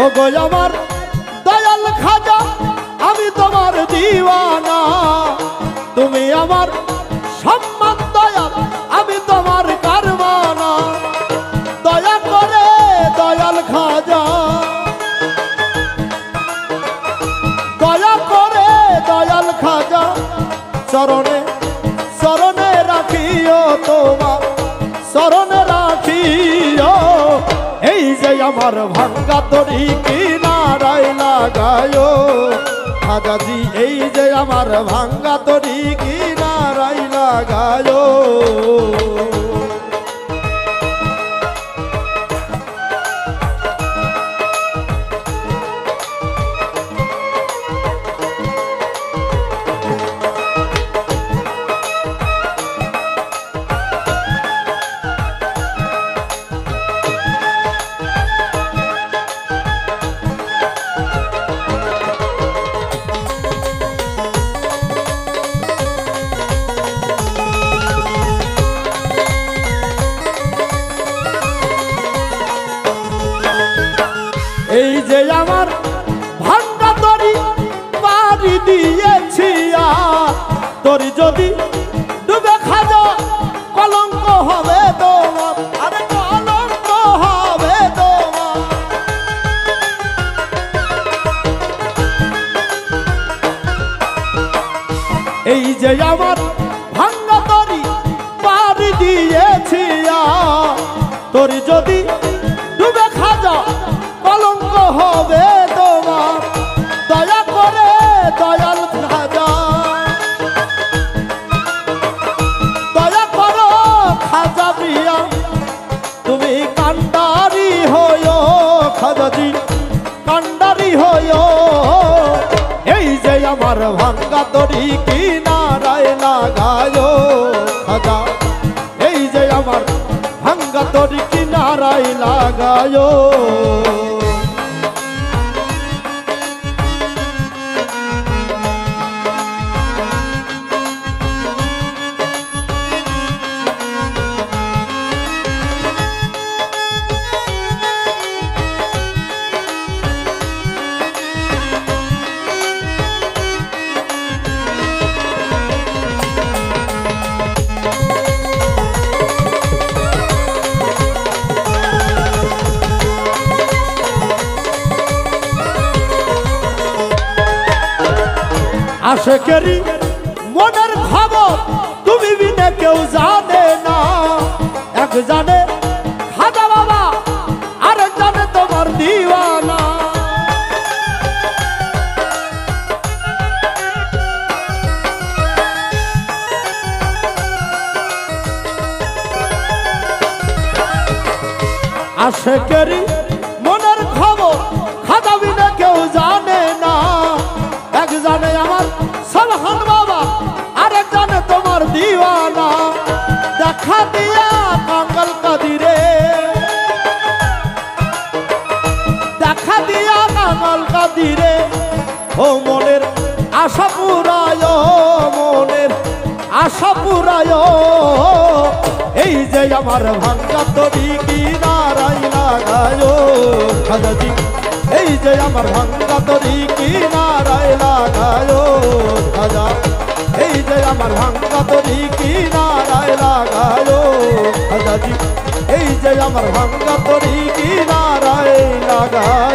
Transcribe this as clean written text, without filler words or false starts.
ও গো আমার দয়াল খাজা আমি তোমার দিওয়ানা, তুমি আমার সম্মান দয়াল আমি তোমার কারবানা। দয়া করে দয়াল খাজা, দয়া করে দয়াল খাজা চরণে চরণে রাখিও, তোমার চরণে রাখিও। এই যে আমার ভাঙ্গা তরি কিনারায় লাগায়ো খাজাজি, এই যে আমার ভাঙ্গা তরি কিনারায় লাগায়ো। এই যে আমার ভাঙ্গা তরি পাড়ি দিয়েছি, তরি যদি ডুবে খাজা কলঙ্ক হবে তোমার, আরে কলঙ্ক হবে তোমার। এই যে আমার ভাঙ্গা তরি পাড়ি দিয়েছি, তরি যদি ডুবে খাজা কলঙ্ক হবে তোমার। দয়া করে দয়াল খাজা, দয়া করো খাজা প্রিয়া, তুমি কান্ডারি হইও খাজাজি, কান্ডারি হইও। এই যে আমার ভাঙ্গা তরি কিনারায় লাগায়ো খাজা, এই যে আমার ভাঙ্গা তরি কিনারায় লাগায়ো। আশেকেরি মনের খবর তুমি বিনে কেউ জানে না, এক জানে খাজা বাবা আরেক জানে তোমার দিওয়ানা। আশেকেরি মনের খবর খাজা বিনে কেউ জানে না, এক জানে আমার সলহান বাবা আরেক জানে তোমার দিওয়ানা। দেখা দিয়া কাঙ্গাল কাদিরে, দেখা দিয়া কাঙ্গাল কাদিরে, ও মনের আশা পুরায়, মনের আশা পুরায়। এই যে আমার ভাঙ্গা তরি কিনারায় লাগায়ো খাজাজি, এই যে আমার ভাঙ্গা তরি কিনারায় লাগায়ো খাজা, এই যে আমার ভাঙ্গা তরি কিনারায় লাগায়ো খাজাজি, এই যে আমার ভাঙ্গা তরি কিনারায় লাগায়ো।